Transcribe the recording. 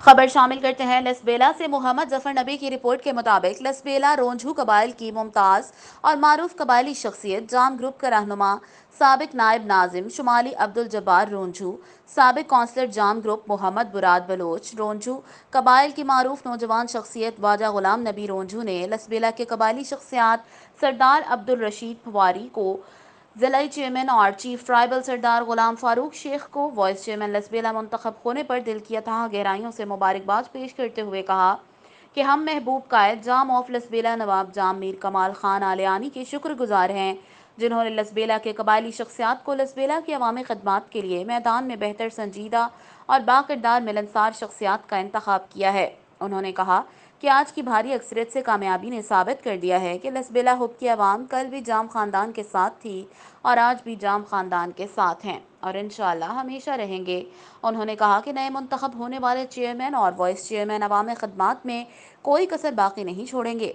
خبر شامل کرتے ہیں لسبیلا سے۔ محمد ظفر نبی کی رپورٹ کے مطابق لسبیلا رونجھو قبائل کی ممتاز اور معروف قبائلی شخصیت، جام گروپ کا رہنما، سابق نائب ناظم شمالی عبدالجبار رونجھو، سابق کونسلر جام گروپ محمد براد بلوچ رونجھو قبائل کی معروف نوجوان شخصیت خواجہ غلام نبی رونجھو نے لسبیلا کے قبائلی شخصیات سردار عبدالرشید پھواری کو ضلعی چیئرمین اور چیف ٹرائبل سردار غلام فاروق شیخ کو وائس چیئرمین لسبیلا منتخب ہونے پر دل کی اتھاہ گہرائیوں سے مبارکباد پیش کرتے ہوئے کہا کہ ہم محبوب قائد جام آف لسبیلا نواب جام میر کمال خان آلیانی کے شکر گزار ہیں، جنہوں نے لسبیلا کے قبائلی شخصیات کو لسبیلا کی عوامی خدمات کے لیے میدان میں بہتر، سنجیدہ اور باکردار ملنسار شخصیات کا انتخاب کیا ہے۔ انہوں نے کہا کہ آج کی بھاری اکثریت سے کامیابی نے ثابت کر دیا ہے کہ لسبیلا ہب کی عوام کل بھی جام خاندان کے ساتھ تھی اور آج بھی جام خاندان کے ساتھ ہیں اور انشاءاللہ ہمیشہ رہیں گے۔ انہوں نے کہا کہ نئے منتخب ہونے والے چیئرمین اور وائس چیئرمین عوامی خدمات میں کوئی کسر باقی نہیں چھوڑیں گے۔